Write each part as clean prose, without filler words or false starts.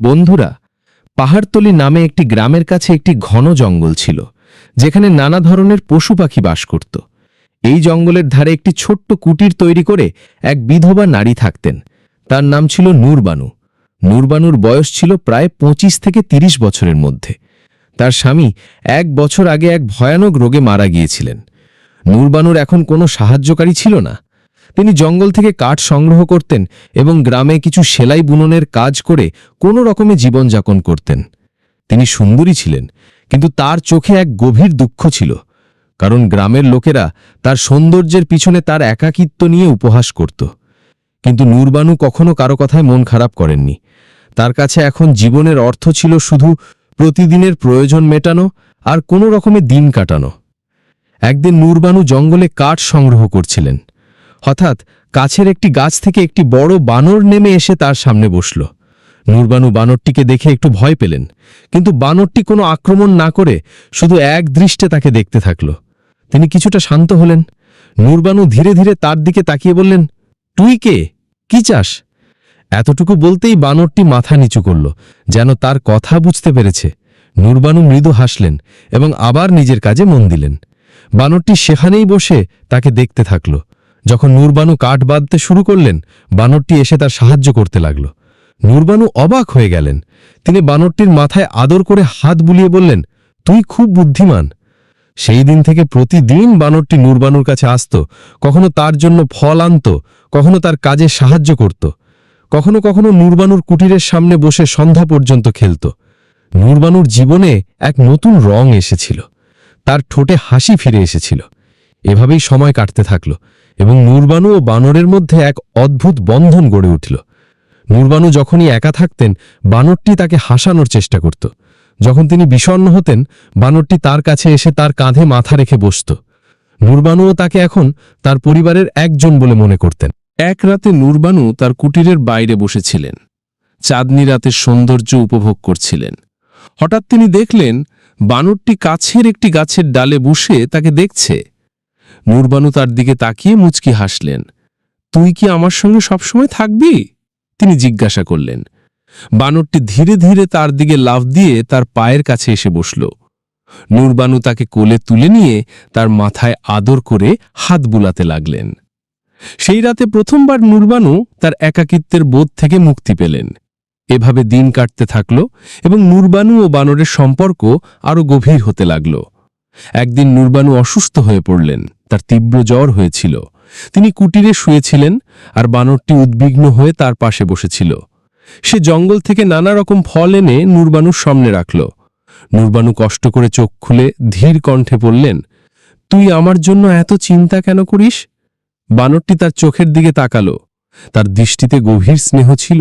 বন্ধুরা, পাহাড়তলি নামে একটি গ্রামের কাছে একটি ঘন জঙ্গল ছিল, যেখানে নানা ধরনের পশু পাখি বাস করত। এই জঙ্গলের ধারে একটি ছোট্ট কুটির তৈরি করে এক বিধবা নারী থাকতেন। তার নাম ছিল নূরবানু। নূরবানুর বয়স ছিল প্রায় 25 থেকে 30 বছরের মধ্যে। তার স্বামী 1 বছর আগে এক ভয়ানক রোগে মারা গিয়েছিলেন। নূরবানুর এখন কোনো সাহায্যকারী ছিল না। তিনি জঙ্গল থেকে কাঠ সংগ্রহ করতেন এবং গ্রামে কিছু সেলাই বুননের কাজ করে কোনো রকমে জীবনযাপন করতেন। তিনি সুন্দরী ছিলেন, কিন্তু তার চোখে এক গভীর দুঃখ ছিল, কারণ গ্রামের লোকেরা তার সৌন্দর্যের পিছনে তার একাকিত্ব নিয়ে উপহাস করত। কিন্তু নূরবানু কখনো কারো কথায় মন খারাপ করেননি। তার কাছে এখন জীবনের অর্থ ছিল শুধু প্রতিদিনের প্রয়োজন মেটানো আর কোনো রকমে দিন কাটানো। একদিন নূরবানু জঙ্গলে কাঠ সংগ্রহ করছিলেন। হঠাৎ কাছের একটি গাছ থেকে একটি বড় বানর নেমে এসে তার সামনে বসল। নূরবানু বানরটিকে দেখে একটু ভয় পেলেন, কিন্তু বানরটি কোনো আক্রমণ না করে শুধু এক দৃষ্টে তাকে দেখতে থাকল। তিনি কিছুটা শান্ত হলেন। নূরবানু ধীরে ধীরে তার দিকে তাকিয়ে বললেন, তুই কে? কি চাস? এতটুকু বলতেই বানরটি মাথা নিচু করল, যেন তার কথা বুঝতে পেরেছে। নূরবানু মৃদু হাসলেন এবং আবার নিজের কাজে মন দিলেন। বানরটি সেখানেই বসে তাকে দেখতে থাকল। যখন নূরবানু কাঠ বাঁধতে শুরু করলেন, বানরটি এসে তার সাহায্য করতে লাগল। নূরবানু অবাক হয়ে গেলেন। তিনি বানরটির মাথায় আদর করে হাত বুলিয়ে বললেন, তুই খুব বুদ্ধিমান। সেই দিন থেকে প্রতিদিন বানরটি নূরবানুর কাছে আসত। কখনো তার জন্য ফল আনত, কখনো তার কাজে সাহায্য করত, কখনো কখনো নূরবানুর কুটিরের সামনে বসে সন্ধ্যা পর্যন্ত খেলত। নূরবানুর জীবনে এক নতুন রং এসেছিল। তার ঠোঁটে হাসি ফিরে এসেছিল। এভাবেই সময় কাটতে থাকল এবং নূরবানু ও বানরের মধ্যে এক অদ্ভুত বন্ধন গড়ে উঠল। নূরবানু যখনই একা থাকতেন, বানরটি তাকে হাসানোর চেষ্টা করত। যখন তিনি বিষণ্ণ হতেন, বানরটি তার কাছে এসে তার কাঁধে মাথা রেখে বসত। নূরবানুও তাকে এখন তার পরিবারের একজন বলে মনে করতেন। এক রাতে নূরবানু তার কুটিরের বাইরে বসেছিলেন, চাঁদনি রাতের সৌন্দর্য উপভোগ করছিলেন। হঠাৎ তিনি দেখলেন বানরটি কাছের একটি গাছের ডালে বসে তাকে দেখছে। নূরবানু তার দিকে তাকিয়ে মুচকি হাসলেন। তুই কি আমার সঙ্গে সবসময় থাকবি? তিনি জিজ্ঞাসা করলেন। বানরটি ধীরে ধীরে তার দিকে লাফ দিয়ে তার পায়ের কাছে এসে বসল। নূরবানু তাকে কোলে তুলে নিয়ে তার মাথায় আদর করে হাত বুলাতে লাগলেন। সেই রাতে প্রথমবার নূরবানু তার একাকিত্বের বোধ থেকে মুক্তি পেলেন। এভাবে দিন কাটতে থাকল এবং নূরবানু ও বানরের সম্পর্ক আরও গভীর হতে লাগল। একদিন নূরবানু অসুস্থ হয়ে পড়লেন। তার তীব্র জ্বর হয়েছিল। তিনি কুটিরে শুয়েছিলেন আর বানরটি উদ্বিগ্ন হয়ে তার পাশে বসেছিল। সে জঙ্গল থেকে নানা রকম ফল এনে নূরবানুর সামনে রাখল। নূরবানু কষ্ট করে চোখ খুলে ধীর কণ্ঠে বললেন, তুই আমার জন্য এত চিন্তা কেন করিস? বানরটি তার চোখের দিকে তাকালো। তার দৃষ্টিতে গভীর স্নেহ ছিল,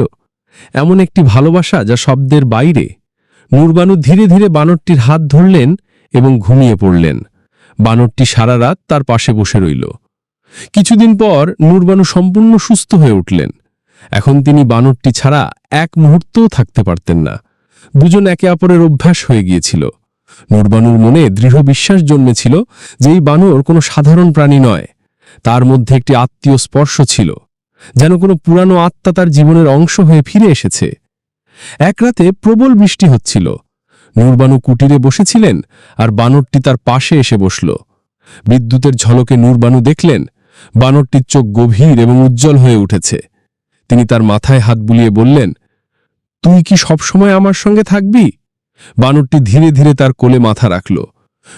এমন একটি ভালোবাসা যা শব্দের বাইরে। নূরবানু ধীরে ধীরে বানরটির হাত ধরলেন এবং ঘুমিয়ে পড়লেন। বানরটি সারা রাত তার পাশে বসে রইল। কিছুদিন পর নূরবানু সম্পূর্ণ সুস্থ হয়ে উঠলেন। এখন তিনি বানরটি ছাড়া এক মুহূর্তও থাকতে পারতেন না। দুজন একে অপরের অভ্যাস হয়ে গিয়েছিল। নূরবানুর মনে দৃঢ় বিশ্বাস জন্মেছিল যে এই বানর কোনো সাধারণ প্রাণী নয়। তার মধ্যে একটি আত্মীয় স্পর্শ ছিল, যেন কোনো পুরানো আত্মা তার জীবনের অংশ হয়ে ফিরে এসেছে। এক রাতে প্রবল বৃষ্টি হচ্ছিল। নূরবানু কুটিরে বসেছিলেন আর বানরটি তার পাশে এসে বসল। বিদ্যুতের ঝলকে নূরবানু দেখলেন বানরটির চোখ গভীর এবং উজ্জ্বল হয়ে উঠেছে। তিনি তার মাথায় হাত বুলিয়ে বললেন, তুই কি সবসময় আমার সঙ্গে থাকবি? বানরটি ধীরে ধীরে তার কোলে মাথা রাখল।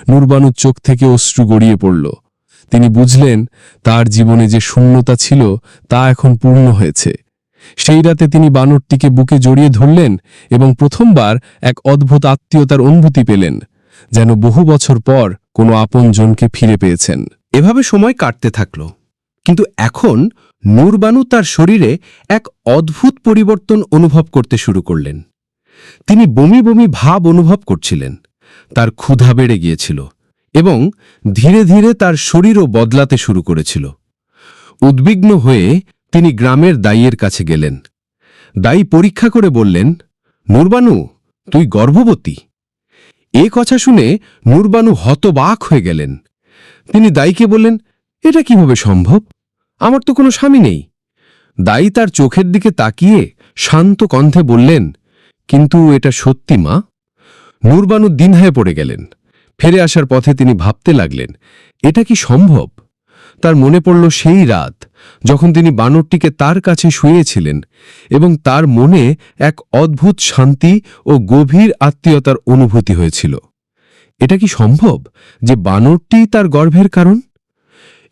নূরবানুর চোখ থেকে অশ্রু গড়িয়ে পড়ল। তিনি বুঝলেন তার জীবনে যে শূন্যতা ছিল তা এখন পূর্ণ হয়েছে। সেই রাতে তিনি বানরটিকে বুকে জড়িয়ে ধরলেন এবং প্রথমবার এক অদ্ভুত আত্মীয়তার অনুভূতি পেলেন, যেন বহু বছর পর কোনো আপনজনকে ফিরে পেয়েছেন। এভাবে সময় কাটতে থাকল, কিন্তু এখন নূরবানু তার শরীরে এক অদ্ভুত পরিবর্তন অনুভব করতে শুরু করলেন। তিনি বমি বমি ভাব অনুভব করছিলেন। তার ক্ষুধা বেড়ে গিয়েছিল এবং ধীরে ধীরে তার শরীরও বদলাতে শুরু করেছিল। উদ্বিগ্ন হয়ে তিনি গ্রামের দাইয়ের কাছে গেলেন। দাই পরীক্ষা করে বললেন, নূরবানু, তুই গর্ভবতী। এ কথা শুনে নূরবানু হতবাক হয়ে গেলেন। তিনি দাইকে বললেন, এটা কিভাবে সম্ভব? আমার তো কোনো স্বামী নেই। দাই তার চোখের দিকে তাকিয়ে শান্ত কণ্ঠে বললেন, কিন্তু এটা সত্যি মা? নূরবানু দ্বিধায় পড়ে গেলেন। ফিরে আসার পথে তিনি ভাবতে লাগলেন, এটা কি সম্ভব? তার মনে পড়ল সেই রাত যখন তিনি বানরটিকে তার কাছে শুয়েছিলেন এবং তার মনে এক অদ্ভুত শান্তি ও গভীর আত্মীয়তার অনুভূতি হয়েছিল। এটা কি সম্ভব যে বানরটি তার গর্ভের কারণ?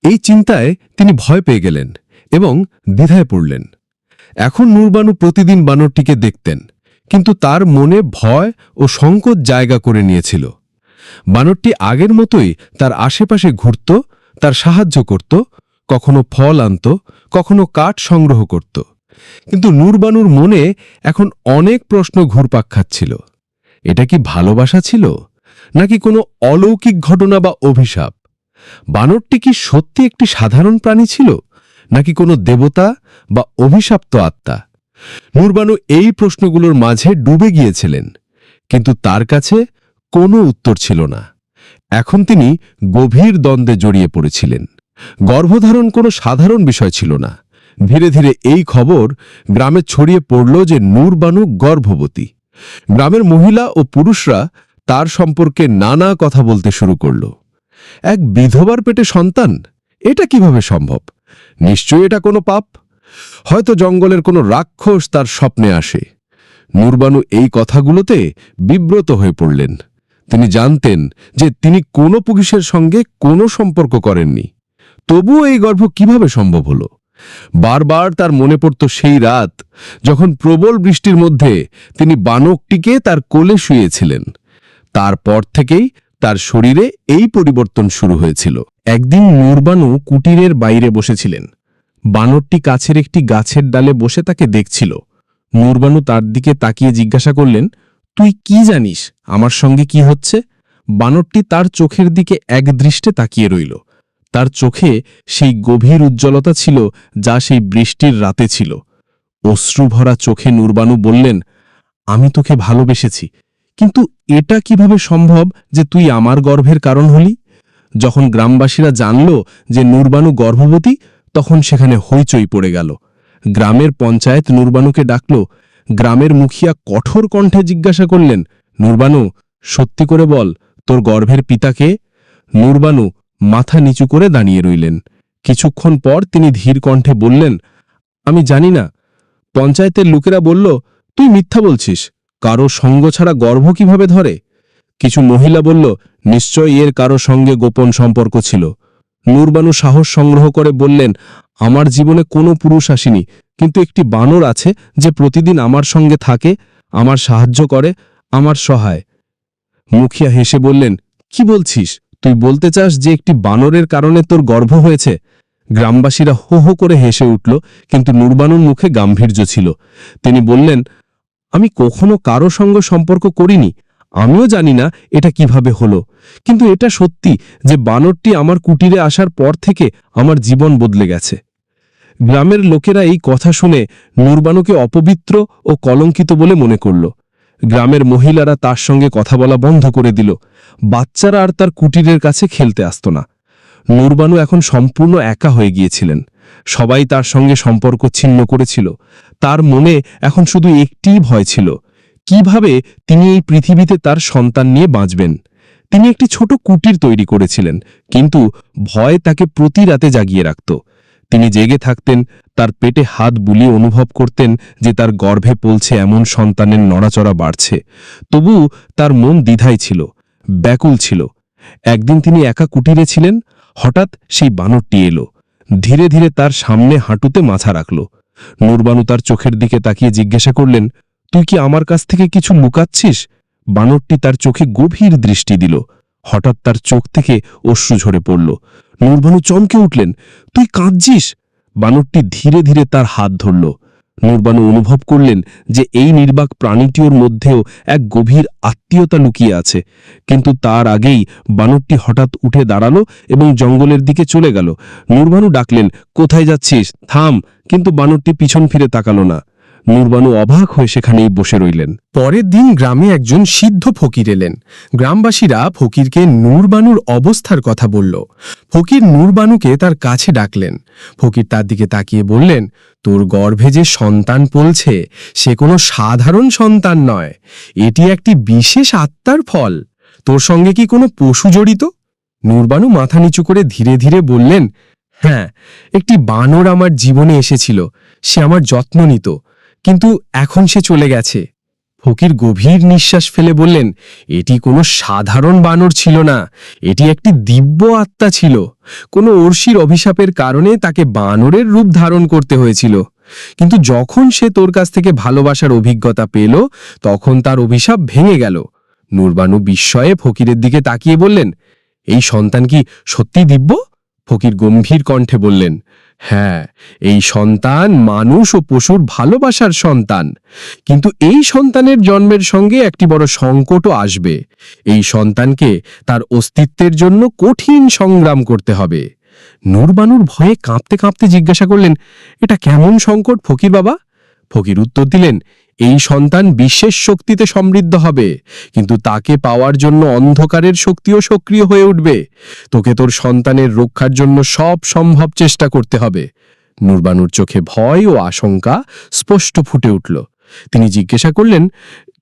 এই চিন্তায় তিনি ভয় পেয়ে গেলেন এবং দ্বিধায় পড়লেন। এখন নূরবানু প্রতিদিন বানরটিকে দেখতেন, কিন্তু তার মনে ভয় ও সংকোচ জায়গা করে নিয়েছিল। বানরটি আগের মতোই তার আশেপাশে ঘুরত, তার সাহায্য করত, কখনো ফল আনত, কখনো কাঠ সংগ্রহ করত। কিন্তু নূরবানুর মনে এখন অনেক প্রশ্ন ঘুরপাক খাচ্ছিল। এটা কি ভালোবাসা ছিল, নাকি কোনো অলৌকিক ঘটনা বা অভিশাপ? বানরটি কি সত্যি একটি সাধারণ প্রাণী ছিল, নাকি কোনো দেবতা বা অভিশাপ্ত আত্মা? নূরবানু এই প্রশ্নগুলোর মাঝে ডুবে গিয়েছিলেন, কিন্তু তার কাছে কোনো উত্তর ছিল না। এখন তিনি গভীর দ্বন্দ্বে জড়িয়ে পড়েছিলেন। গর্ভধারণ কোনো সাধারণ বিষয় ছিল না। ধীরে ধীরে এই খবর গ্রামে ছড়িয়ে পড়ল যে নূরবানু গর্ভবতী। গ্রামের মহিলা ও পুরুষরা তার সম্পর্কে নানা কথা বলতে শুরু করল। এক বিধবার পেটে সন্তান, এটা কিভাবে সম্ভব? নিশ্চয়ই এটা কোনো পাপ। হয়তো জঙ্গলের কোনো রাক্ষস তার স্বপ্নে আসে। নূরবানু এই কথাগুলোতে বিব্রত হয়ে পড়লেন। তিনি জানতেন যে তিনি কোনো পুরুষের সঙ্গে কোনো সম্পর্ক করেননি। তবুও এই গর্ভ কিভাবে সম্ভব হলো? বারবার তার মনে পড়ত সেই রাত যখন প্রবল বৃষ্টির মধ্যে তিনি বানকটিকে তার কোলে শুয়েছিলেন। তারপর থেকেই তার শরীরে এই পরিবর্তন শুরু হয়েছিল। একদিন নূরবানু কুটিরের বাইরে বসেছিলেন। বানরটি কাছের একটি গাছের ডালে বসে তাকে দেখছিল। নূরবানু তার দিকে তাকিয়ে জিজ্ঞাসা করলেন, তুই কি জানিস আমার সঙ্গে কি হচ্ছে? বানরটি তার চোখের দিকে একদৃষ্টে তাকিয়ে রইল। তার চোখে সেই গভীর উজ্জ্বলতা ছিল যা সেই বৃষ্টির রাতে ছিল। অশ্রুভরা চোখে নূরবানু বললেন, আমি তোকে ভালোবেসেছি, কিন্তু এটা কিভাবে সম্ভব যে তুই আমার গর্ভের কারণ হলি? যখন গ্রামবাসীরা জানল যে নূরবানু গর্ভবতী, তখন সেখানে হইচই পড়ে গেল। গ্রামের পঞ্চায়েত নূরবানুকে ডাকল। গ্রামের মুখিয়া কঠোর কণ্ঠে জিজ্ঞাসা করলেন, নূরবানু, সত্যি করে বল, তোর গর্ভের পিতাকে? নূরবানু মাথা নিচু করে দাঁড়িয়ে রইলেন। কিছুক্ষণ পর তিনি ধীর কণ্ঠে বললেন, আমি জানি না। পঞ্চায়েতের লোকেরা বলল, তুই মিথ্যা বলছিস, কারো সঙ্গ ছাড়া গর্ভ কিভাবে ধরে? কিছু মহিলা বলল, নিশ্চয়ই এর কারো সঙ্গে গোপন সম্পর্ক ছিল। নূরবানু সাহস সংগ্রহ করে বললেন, আমার জীবনে কোনো পুরুষ আসেনি, কিন্তু একটি বানর আছে যে প্রতিদিন আমার সঙ্গে থাকে, আমার সাহায্য করে, আমার সহায়। মুখিয়া হেসে বললেন, কি বলছিস? তুই বলতে চাস যে একটি বানরের কারণে তোর গর্ভ হয়েছে? গ্রামবাসীরা হো হো করে হেসে উঠল, কিন্তু নূরবানুর মুখে গাম্ভীর্য ছিল। তিনি বললেন, আমি কখনো কারো সঙ্গে সম্পর্ক করিনি, আমিও জানি না এটা কিভাবে হলো, কিন্তু এটা সত্যি যে বানরটি আমার কুটিরে আসার পর থেকে আমার জীবন বদলে গেছে। গ্রামের লোকেরা এই কথা শুনে নূরবানুকে অপবিত্র ও কলঙ্কিত বলে মনে করল। গ্রামের মহিলারা তার সঙ্গে কথা বলা বন্ধ করে দিল। বাচ্চারা আর তার কুটিরের কাছে খেলতে আসত না। নূরবানু এখন সম্পূর্ণ একা হয়ে গিয়েছিলেন। সবাই তার সঙ্গে সম্পর্ক ছিন্ন করেছিল। তার মনে এখন শুধু একটিই ভয় ছিল, কিভাবে তিনি এই পৃথিবীতে তার সন্তান নিয়ে বাঁচবেন। তিনি একটি ছোট কুটির তৈরি করেছিলেন, কিন্তু ভয় তাকে প্রতি রাতে জাগিয়ে রাখত। তিনি জেগে থাকতেন, তার পেটে হাত বুলিয়ে অনুভব করতেন যে তার গর্ভে পলছে এমন সন্তানের নড়াচড়া বাড়ছে। তবু তার মন দ্বিধায় ছিল, ব্যাকুল ছিল। একদিন তিনি একা কুটিরে ছিলেন। হঠাৎ সেই বানরটি এলো। ধীরে ধীরে তার সামনে হাঁটুতে মাথা রাখল। নূরবানু তার চোখের দিকে তাকিয়ে জিজ্ঞাসা করলেন, তুই কি আমার কাছ থেকে কিছু লুকাচ্ছিস? বানরটি তার চোখে গভীর দৃষ্টি দিল। হঠাৎ তার চোখ থেকে অশ্রু ঝরে পড়ল। নূরবানু চমকে উঠলেন, তুই কাঁদছিস? বানরটি ধীরে ধীরে তার হাত ধরল। নূরবানু অনুভব করলেন যে এই নির্বাক প্রাণীটির মধ্যেও এক গভীর আত্মীয়তা লুকিয়ে আছে। কিন্তু তার আগেই বানরটি হঠাৎ উঠে দাঁড়ালো এবং জঙ্গলের দিকে চলে গেল। নূরবানু ডাকলেন, কোথায় যাচ্ছিস? থাম। কিন্তু বানরটি পিছন ফিরে তাকালো না। নূরবানু অবাক হয়ে সেখানেই বসে রইলেন। পরের দিন গ্রামে একজন সিদ্ধ ফকির এলেন। গ্রামবাসীরা ফকিরকে নূরবানুর অবস্থার কথা বলল। ফকির নূরবানুকে তার কাছে ডাকলেন। ফকির তার দিকে তাকিয়ে বললেন, তোর গর্ভে যে সন্তান পলছে সে কোনো সাধারণ সন্তান নয়, এটি একটি বিশেষ আত্মার ফল। তোর সঙ্গে কি কোনো পশু জড়িত? নূরবানু মাথা নিচু করে ধীরে ধীরে বললেন, হ্যাঁ, একটি বানর আমার জীবনে এসেছিল। সে আমার যত্ন নিত, কিন্তু এখন সে চলে গেছে। ফকির গভীর নিঃশ্বাস ফেলে বললেন, এটি কোনো সাধারণ বানর ছিল না, এটি একটি দিব্য আত্মা ছিল। কোনো অর্ষির অভিশাপের কারণে তাকে বানরের রূপ ধারণ করতে হয়েছিল, কিন্তু যখন সে তোর কাছ থেকে ভালোবাসার অভিজ্ঞতা পেল তখন তার অভিশাপ ভেঙে গেল। নূরবানু বিস্ময়ে ফকিরের দিকে তাকিয়ে বললেন, এই সন্তান কি সত্যি দিব্য? ফকির গম্ভীর কণ্ঠে বললেন, হ্যাঁ, এই সন্তান মানুষ ও পশুর ভালোবাসার সন্তান। কিন্তু এই সন্তানের জন্মের সঙ্গে একটি বড় সংকটও আসবে। এই সন্তানকে তার অস্তিত্বের জন্য কঠিন সংগ্রাম করতে হবে। নূরবানুর ভয়ে কাঁপতে কাঁপতে জিজ্ঞাসা করলেন, এটা কেমন সংকট ফকির বাবা? ফকির উত্তর দিলেন, এই সন্তান বিশেষ শক্তিতে সমৃদ্ধ হবে, কিন্তু তাকে পাওয়ার জন্য অন্ধকারের শক্তিও সক্রিয় হয়ে উঠবে। তোকে তোর সন্তানের রক্ষার জন্য সব সম্ভব চেষ্টা করতে হবে। নূরবানুর চোখে ভয় ও আশঙ্কা স্পষ্ট ফুটে উঠল। তিনি জিজ্ঞাসা করলেন,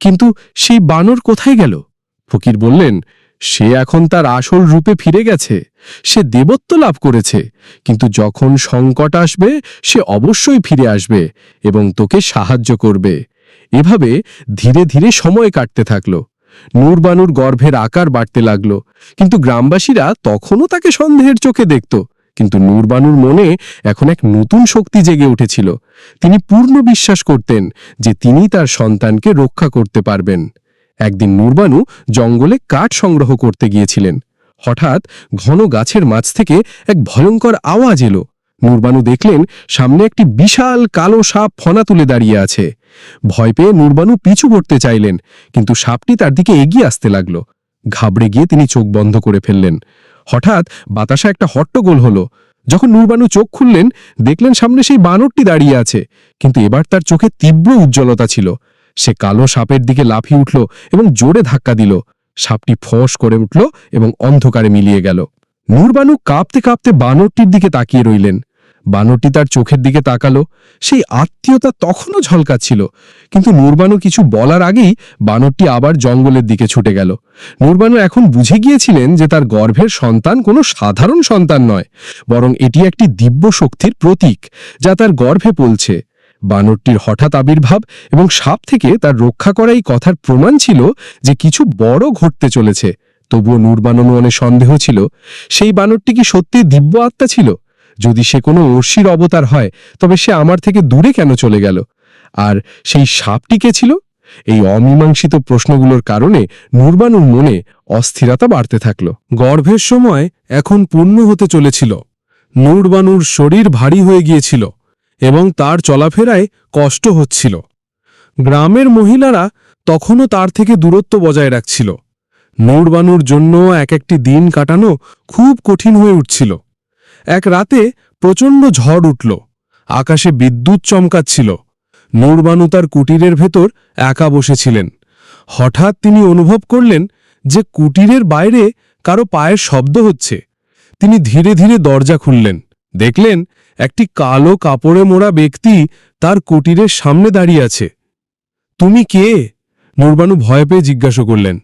কিন্তু সেই বানর কোথায় গেল? ফকির বললেন, সে এখন তার আসল রূপে ফিরে গেছে। সে দেবত্ব লাভ করেছে, কিন্তু যখন সংকট আসবে সে অবশ্যই ফিরে আসবে এবং তোকে সাহায্য করবে। এভাবে ধীরে ধীরে সময় কাটতে থাকল। নূরবানুর গর্ভের আকার বাড়তে লাগল, কিন্তু গ্রামবাসীরা তখনও তাকে সন্দেহের চোখে দেখত। কিন্তু নূরবানুর মনে এখন এক নতুন শক্তি জেগে উঠেছিল। তিনি পূর্ণ বিশ্বাস করতেন যে তিনি তার সন্তানকে রক্ষা করতে পারবেন। একদিন নূরবানু জঙ্গলে কাঠ সংগ্রহ করতে গিয়েছিলেন। হঠাৎ ঘন গাছের মাঝ থেকে এক ভয়ঙ্কর আওয়াজ এলো। নূরবানু দেখলেন সামনে একটি বিশাল কালো সাপ ফনা তুলে দাঁড়িয়ে আছে। ভয় পেয়ে নূরবানু পিছু করতে চাইলেন, কিন্তু সাপটি তার দিকে এগিয়ে আসতে লাগল। ঘাবড়ে গিয়ে তিনি চোখ বন্ধ করে ফেললেন। হঠাৎ বাতাসে একটা হট্টগোল হলো। যখন নূরবানু চোখ খুললেন, দেখলেন সামনে সেই বানরটি দাঁড়িয়ে আছে, কিন্তু এবার তার চোখে তীব্র উজ্জ্বলতা ছিল। সে কালো সাপের দিকে লাফিয়ে উঠল এবং জোরে ধাক্কা দিল। সাপটি ফোঁস করে উঠল এবং অন্ধকারে মিলিয়ে গেল। নূরবানু কাঁপতে কাঁপতে বানরটির দিকে তাকিয়ে রইলেন। বানরটি তার চোখের দিকে তাকালো। সেই আত্মীয়তা তখনও ঝলকাচ্ছিল, কিন্তু নূরবানু কিছু বলার আগেই বানরটি আবার জঙ্গলের দিকে ছুটে গেল। নূরবানু এখন বুঝে গিয়েছিলেন যে তার গর্ভের সন্তান কোনো সাধারণ সন্তান নয়, বরং এটি একটি দিব্য শক্তির প্রতীক যা তার গর্ভে পলছে। বানরটির হঠাৎ আবির্ভাব এবং সাপ থেকে তার রক্ষা করা এই কথার প্রমাণ ছিল যে কিছু বড় ঘটতে চলেছে। তবুও নূরবানুর মনে সন্দেহ ছিল, সেই বানরটি কি সত্যি দিব্য আত্মা ছিল? যদি সে কোনো অর্ষির অবতার হয়, তবে সে আমার থেকে দূরে কেন চলে গেল? আর সেই সাপটি কে ছিল? এই অমীমাংসিত প্রশ্নগুলোর কারণে নূরবানুর মনে অস্থিরতা বাড়তে থাকল। গর্ভের সময় এখন পূর্ণ হতে চলেছিল। নূরবানুর শরীর ভারী হয়ে গিয়েছিল এবং তার চলাফেরায় কষ্ট হচ্ছিল। গ্রামের মহিলারা তখনও তার থেকে দূরত্ব বজায় রাখছিল। নূরবানুর জন্য এক একটি দিন কাটানো খুব কঠিন হয়ে উঠছিল। এক রাতে প্রচণ্ড ঝড় উঠল। আকাশে বিদ্যুৎ চমকাচ্ছিল। নূরবানু তার কুটিরের ভেতর একা বসেছিলেন। হঠাৎ তিনি অনুভব করলেন যে কুটিরের বাইরে কারো পায়ের শব্দ হচ্ছে। তিনি ধীরে ধীরে দরজা খুললেন। দেখলেন একটি কালো কাপড়ে মোড়া ব্যক্তি তার কুটিরের সামনে দাঁড়িয়ে আছে। তুমি কে? নূরবানু ভয় পেয়ে জিজ্ঞাসা করলেন।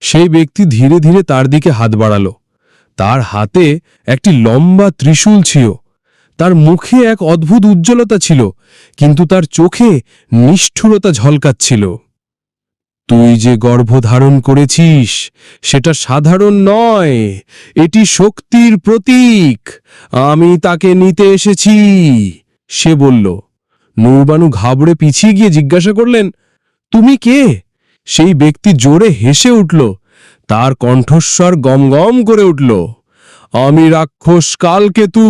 সেই ব্যক্তি ধীরে ধীরে তার দিকে হাত বাড়াল। তার হাতে একটি লম্বা ত্রিশূল ছিল। তার মুখে এক অদ্ভুত উজ্জ্বলতা ছিল, কিন্তু তার চোখে নিষ্ঠুরতা ঝলকাচ্ছিল। তুই যে গর্ভধারণ করেছিস সেটা সাধারণ নয়, এটি শক্তির প্রতীক। আমি তাকে নিতে এসেছি, সে বলল। নূরবানু ঘাবড়ে পিছিয়ে গিয়ে জিজ্ঞাসা করলেন, তুমি কে? সেই ব্যক্তি জোরে হেসে উঠল। তার কণ্ঠস্বর গমগম করে উঠল, আমি রাক্ষস কালকেতু,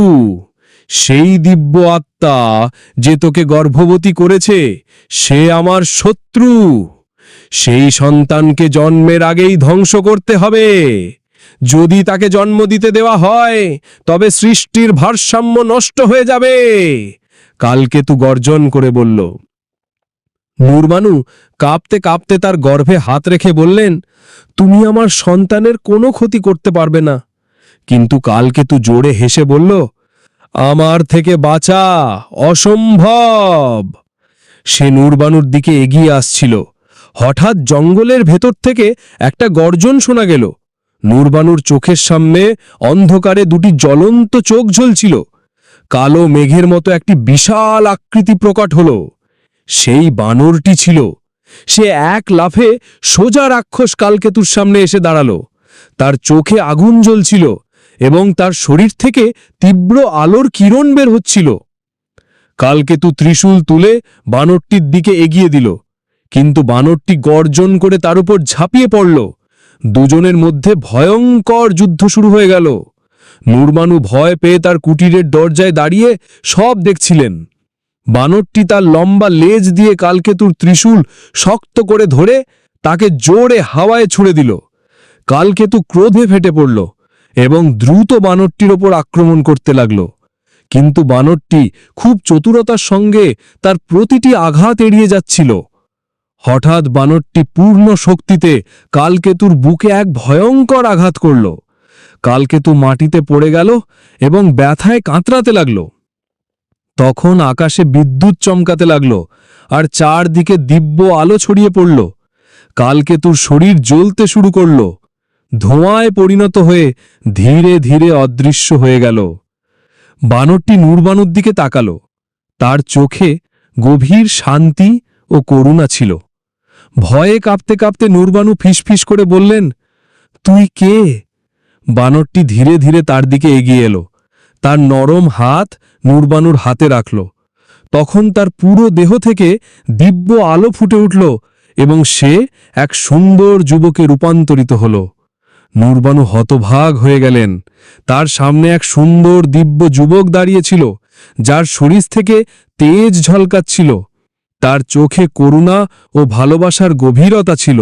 সেই দিব্য আত্মা যে তোকে গর্ভবতী করেছে সে আমার শত্রু। সেই সন্তানকে জন্মের আগেই ধ্বংস করতে হবে। যদি তাকে জন্ম দিতে দেওয়া হয় তবে সৃষ্টির ভারসাম্য নষ্ট হয়ে যাবে। কালকেতু গর্জন করে বলল। নূরবানু কাঁপতে কাঁপতে তার গর্ভে হাত রেখে বললেন, তুমি আমার সন্তানের কোনো ক্ষতি করতে পারবে না। কিন্তু কালকেতু জোরে হেসে বলল, আমার থেকে বাঁচা অসম্ভব। সে নূরবানুর দিকে এগিয়ে আসছিল। হঠাৎ জঙ্গলের ভেতর থেকে একটা গর্জন শোনা গেল। নূরবানুর চোখের সামনে অন্ধকারে দুটি জ্বলন্ত চোখ ঝলছিল। কালো মেঘের মতো একটি বিশাল আকৃতি প্রকট হল। সেই বানরটি ছিল। সে এক লাফে সোজা রাক্ষস কালকেতুর সামনে এসে দাঁড়াল। তার চোখে আগুন জ্বলছিল এবং তার শরীর থেকে তীব্র আলোর কিরণ বের হচ্ছিল। কালকেতু ত্রিশূল তুলে বানরটির দিকে এগিয়ে দিল, কিন্তু বানরটি গর্জন করে তার উপর ঝাঁপিয়ে পড়ল। দুজনের মধ্যে ভয়ঙ্কর যুদ্ধ শুরু হয়ে গেল। নূরবানু ভয় পেয়ে তার কুটিরের দরজায় দাঁড়িয়ে সব দেখছিলেন। বানরটি তার লম্বা লেজ দিয়ে কালকেতুর ত্রিশূল শক্ত করে ধরে তাকে জোরে হাওয়ায় ছুড়ে দিল। কালকেতু ক্রোধে ফেটে পড়ল এবং দ্রুত বানরটির ওপর আক্রমণ করতে লাগল। কিন্তু বানরটি খুব চতুরতার সঙ্গে তার প্রতিটি আঘাত এড়িয়ে যাচ্ছিল। হঠাৎ বানরটি পূর্ণ শক্তিতে কালকেতুর বুকে এক ভয়ঙ্কর আঘাত করল। কালকেতু মাটিতে পড়ে গেল এবং ব্যথায় কাতরাতে লাগল। তখন আকাশে বিদ্যুৎ চমকাতে লাগল আর চারদিকে দিব্য আলো ছড়িয়ে পড়ল। কালকেতুর শরীর জ্বলতে শুরু করল, ধোঁয়ায় পরিণত হয়ে ধীরে ধীরে অদৃশ্য হয়ে গেল। বানরটি নূরবানুর দিকে তাকাল। তার চোখে গভীর শান্তি ও করুণা ছিল। ভয়ে কাঁপতে কাঁপতে নূরবানু ফিসফিস করে বললেন, তুই কে? বানরটি ধীরে ধীরে তার দিকে এগিয়ে এলো। তার নরম হাত নূরবানুর হাতে রাখল। তখন তার পুরো দেহ থেকে দিব্য আলো ফুটে উঠল এবং সে এক সুন্দর যুবকে রূপান্তরিত হল। নূরবানু হতভাগ হয়ে গেলেন। তার সামনে এক সুন্দর দিব্য যুবক দাঁড়িয়েছিল, যার শরীর থেকে তেজ ঝলকাচ্ছিল। তার চোখে করুণা ও ভালোবাসার গভীরতা ছিল।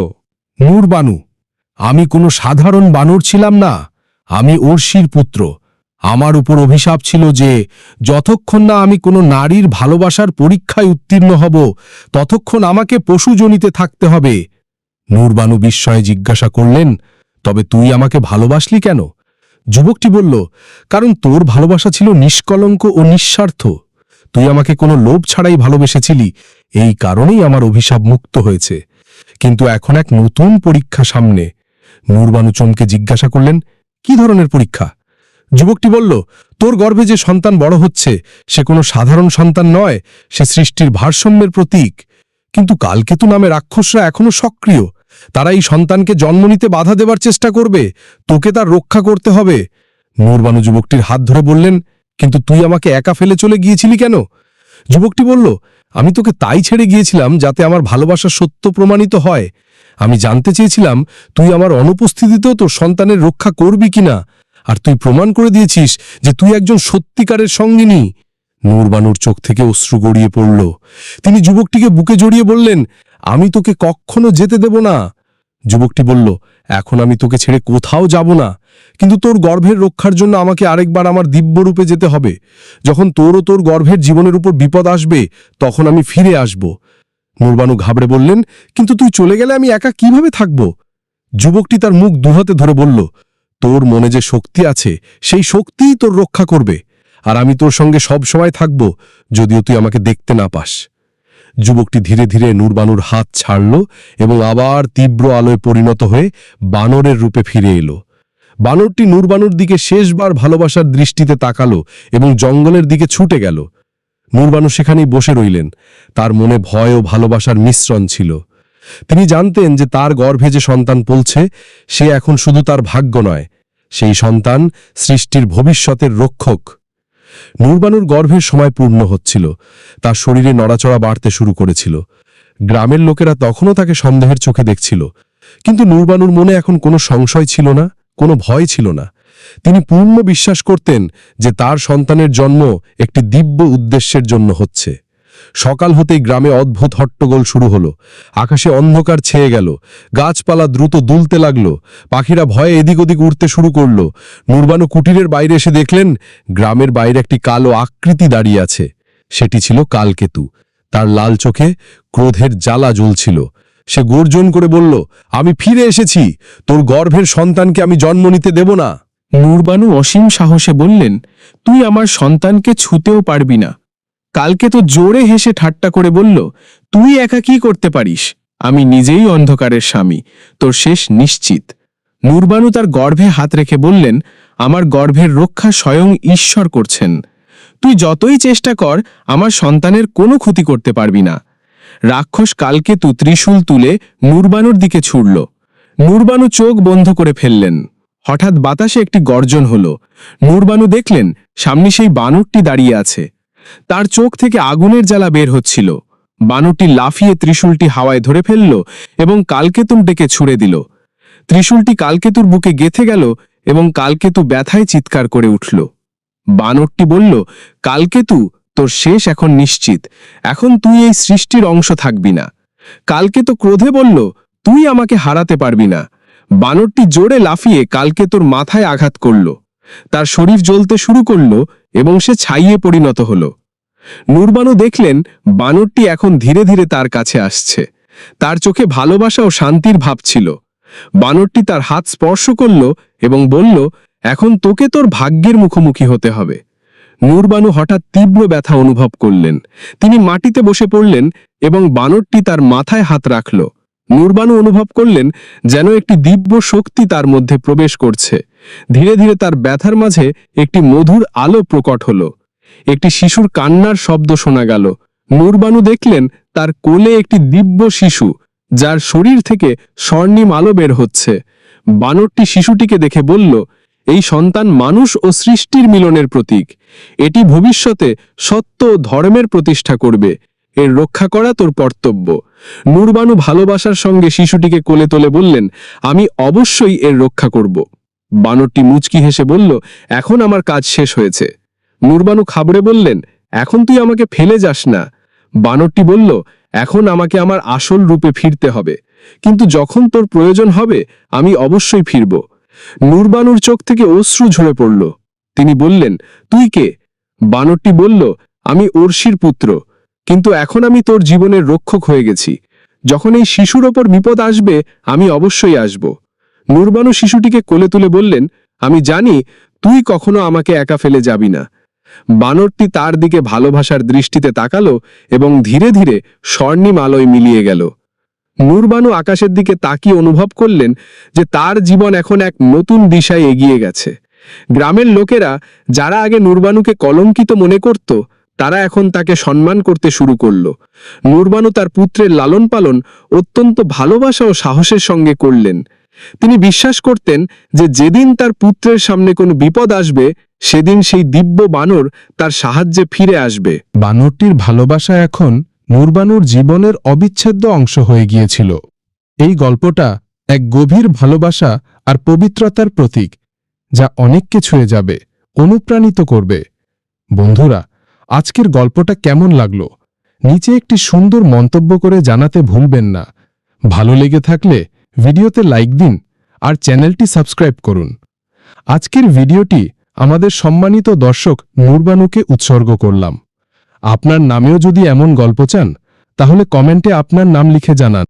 নূরবানু, আমি কোনো সাধারণ বানর ছিলাম না। আমি অর্ষির পুত্র। আমার উপর অভিশাপ ছিল যে যতক্ষণ না আমি কোনো নারীর ভালোবাসার পরীক্ষায় উত্তীর্ণ হব, ততক্ষণ আমাকে পশুজনিতে থাকতে হবে। নূরবানু বিস্ময়ে জিজ্ঞাসা করলেন, তবে তুই আমাকে ভালোবাসলি কেন? যুবকটি বলল, কারণ তোর ভালোবাসা ছিল নিষ্কলঙ্ক ও নিঃস্বার্থ। তুই আমাকে কোনো লোভ ছাড়াই ভালোবেসেছিলি, এই কারণেই আমার অভিশাপ মুক্ত হয়েছে। কিন্তু এখন এক নতুন পরীক্ষা সামনে। নূরবানু চমকে জিজ্ঞাসা করলেন, কি ধরনের পরীক্ষা? যুবকটি বলল, তোর গর্ভে যে সন্তান বড় হচ্ছে সে কোনো সাধারণ সন্তান নয়, সে সৃষ্টির ভারসাম্যের প্রতীক। কিন্তু কালকেতু নামে রাক্ষসরা এখনো সক্রিয়। তারা এই সন্তানকে জন্ম নিতে বাধা দেবার চেষ্টা করবে। তোকে তার রক্ষা করতে হবে। নূরবানু যুবকটির হাত ধরে বললেন, কিন্তু তুই আমাকে একা ফেলে চলে গিয়েছিলি কেন? যুবকটি বলল, আমি তোকে তাই ছেড়ে গিয়েছিলাম যাতে আমার ভালোবাসা সত্য প্রমাণিত হয়। আমি জানতে চেয়েছিলাম তুই আমার অনুপস্থিতিতেও তোর সন্তানের রক্ষা করবি কিনা, আর তুই প্রমাণ করে দিয়েছিস যে তুই একজন সত্যিকারের সঙ্গিনী। নূরবানুর চোখ থেকে অশ্রু গড়িয়ে পড়ল। তিনি যুবকটিকে বুকে জড়িয়ে বললেন, আমি তোকে কখনো যেতে দেব না। যুবকটি বলল, এখন আমি তোকে ছেড়ে কোথাও যাব না, কিন্তু তোর গর্ভের রক্ষার জন্য আমাকে আরেকবার আমার দিব্যরূপে যেতে হবে। যখন তোর ও তোর গর্ভের জীবনের উপর বিপদ আসবে, তখন আমি ফিরে আসব। নূরবানু ঘাবড়ে বললেন, কিন্তু তুই চলে গেলে আমি একা কিভাবে থাকব? যুবকটি তার মুখ দুহাতে ধরে বলল, তোর মনে যে শক্তি আছে সেই শক্তিই তোর রক্ষা করবে, আর আমি তোর সঙ্গে সব সময় থাকব, যদিও তুই আমাকে দেখতে না পাস। যুবকটি ধীরে ধীরে নূরবানুর হাত ছাড়ল এবং আবার তীব্র আলোয় পরিণত হয়ে বানরের রূপে ফিরে এলো। বানরটি নূরবানুর দিকে শেষবার ভালোবাসার দৃষ্টিতে তাকালো এবং জঙ্গলের দিকে ছুটে গেল। নূরবানু সেখানেই বসে রইলেন। তার মনে ভয় ও ভালোবাসার মিশ্রণ ছিল। তিনি জানতেন যে তার গর্ভে যে সন্তান পলছে সে এখন শুধু তার ভাগ্য নয়, সেই সন্তান সৃষ্টির ভবিষ্যতের রক্ষক। নূরবানুর গর্ভের সময় পূর্ণ হচ্ছিল। তার শরীরে নড়াচড়া বাড়তে শুরু করেছিল। গ্রামের লোকেরা তখনও তাকে সন্দেহের চোখে দেখছিল, কিন্তু নূরবানুর মনে এখন কোনো সংশয় ছিল না, কোনো ভয় ছিল না। তিনি পূর্ণ বিশ্বাস করতেন যে তার সন্তানের জন্ম একটি দিব্য উদ্দেশ্যের জন্য হচ্ছে। সকাল হতেই গ্রামে অদ্ভুত হট্টগোল শুরু হলো। আকাশে অন্ধকার ছেয়ে গেল, গাছপালা দ্রুত দুলতে লাগল, পাখিরা ভয়ে এদিক ওদিক উড়তে শুরু করল। নূরবানু কুটিরের বাইরে এসে দেখলেন গ্রামের বাইরে একটি কালো আকৃতি দাঁড়িয়ে আছে। সেটি ছিল কালকেতু। তার লাল চোখে ক্রোধের জ্বালা জ্বলছিল। সে গর্জন করে বলল, আমি ফিরে এসেছি, তোর গর্ভের সন্তানকে আমি জন্ম নিতে দেব না। নূরবানু অসীম সাহসে বললেন, তুই আমার সন্তানকে ছুঁতেও পারবি না। কালকে তো জোরে হেসে ঠাট্টা করে বলল, তুই একা কি করতে পারিস? আমি নিজেই অন্ধকারের স্বামী, তোর শেষ নিশ্চিত। নূরবানু তার গর্ভে হাত রেখে বললেন, আমার গর্ভের রক্ষা স্বয়ং ঈশ্বর করছেন। তুই যতই চেষ্টা কর, আমার সন্তানের কোনো ক্ষতি করতে পারবি না। রাক্ষস কালকেতু ত্রিশূল তুলে নূরবানুর দিকে ছুড়ল। নূরবানু চোখ বন্ধ করে ফেললেন। হঠাৎ বাতাসে একটি গর্জন হল। নূরবানু দেখলেন সামনে সেই বানরটি দাঁড়িয়ে আছে। তার চোখ থেকে আগুনের জ্বালা বের হচ্ছিল। বানরটি লাফিয়ে ত্রিশূলটি হাওয়ায় ধরে ফেলল এবং কালকেতুর ডেকে ছুড়ে দিল। ত্রিশূলটি কালকেতুর বুকে গেঁথে গেল এবং কালকেতু ব্যথায় চিৎকার করে উঠল। বানরটি বলল, কালকেতু, তোর শেষ এখন নিশ্চিত। এখন তুই এই সৃষ্টির অংশ থাকবি না। কালকেতু ক্রোধে বলল, তুই আমাকে হারাতে পারবি না। বানরটি জোরে লাফিয়ে কালকেতুর মাথায় আঘাত করল। তার শরীর জ্বলতে শুরু করল এবং সে ছাইয়ে পরিণত হল। নূরবানু দেখলেন বানরটি এখন ধীরে ধীরে তার কাছে আসছে। তার চোখে ভালোবাসা ও শান্তির ভাব ছিল। বানরটি তার হাত স্পর্শ করল এবং বলল, এখন তোকে তোর ভাগ্যের মুখোমুখি হতে হবে। নূরবানু হঠাৎ তীব্র ব্যথা অনুভব করলেন। তিনি মাটিতে বসে পড়লেন এবং বানরটি তার মাথায় হাত রাখল। নূরবানু অনুভব করলেন যেন একটি দিব্য শক্তি তার মধ্যে প্রবেশ করছে। ধীরে ধীরে তার ব্যথার মাঝে একটি মধুর আলো প্রকট হল। একটি শিশুর কান্নার শব্দ শোনা গেল। নূরবানু দেখলেন তার কোলে একটি দিব্য শিশু, যার শরীর থেকে স্বর্ণিম আলো বের হচ্ছে। বানরটি শিশুটিকে দেখে বলল, এই সন্তান মানুষ ও সৃষ্টির মিলনের প্রতীক। এটি ভবিষ্যতে সত্য ও ধর্মের প্রতিষ্ঠা করবে। এর রক্ষা করা তোর কর্তব্য। নূরবানু ভালোবাসার সঙ্গে শিশুটিকে কোলে তুলে বললেন, আমি অবশ্যই এর রক্ষা করব। বানরটি মুচকি হেসে বলল, এখন আমার কাজ শেষ হয়েছে। নূরবানু খাবড়ে বললেন, এখন তুই আমাকে ফেলে যাস না। বানরটি বলল, এখন আমাকে আমার আসল রূপে ফিরতে হবে, কিন্তু যখন তোর প্রয়োজন হবে আমি অবশ্যই ফিরব। নূরবানুর চোখ থেকে অশ্রু ঝরে পড়ল। তিনি বললেন, তুই কে? বানরটি বলল, আমি অর্শির পুত্র, কিন্তু এখন আমি তোর জীবনের রক্ষক হয়ে গেছি। যখন এই শিশুর ওপর বিপদ আসবে আমি অবশ্যই আসব। নূরবানু শিশুটিকে কোলে তুলে বললেন, আমি জানি তুই কখনো আমাকে একা ফেলে যাবি না। বানরটি তার দিকে ভালোবাসার দৃষ্টিতে তাকালো এবং ধীরে ধীরে স্বর্ণিম আলোয় মিলিয়ে গেল। নূরবানু আকাশের দিকে তাকিয়ে অনুভব করলেন যে তার জীবন এখন এক নতুন দিশায় এগিয়ে গেছে। গ্রামের লোকেরা, যারা আগে নূরবানুকে কলঙ্কিত মনে করত, তারা এখন তাকে সম্মান করতে শুরু করল। নূরবানু তার পুত্রের লালন পালন অত্যন্ত ভালোবাসা ও সাহসের সঙ্গে করলেন। তিনি বিশ্বাস করতেন যে যেদিন তার পুত্রের সামনে কোনো বিপদ আসবে, সেদিন সেই দিব্য বানর তার সাহায্যে ফিরে আসবে। বানরটির ভালোবাসা এখন নূরবানুর জীবনের অবিচ্ছেদ্য অংশ হয়ে গিয়েছিল। এই গল্পটা এক গভীর ভালোবাসা আর পবিত্রতার প্রতীক, যা অনেককে ছুঁয়ে যাবে, অনুপ্রাণিত করবে। বন্ধুরা, আজকের গল্পটা কেমন লাগলো? নিচে একটি সুন্দর মন্তব্য করে জানাতে ভুলবেন না। ভালো লেগে থাকলে ভিডিওতে লাইক দিন আর চ্যানেলটি সাবস্ক্রাইব করুন। আজকের ভিডিওটি আমাদের সম্মানিত দর্শক নূরবানুকে উৎসর্গ করলাম। আপনার নামেও যদি এমন গল্প চান, তাহলে কমেন্টে আপনার নাম লিখে জানান।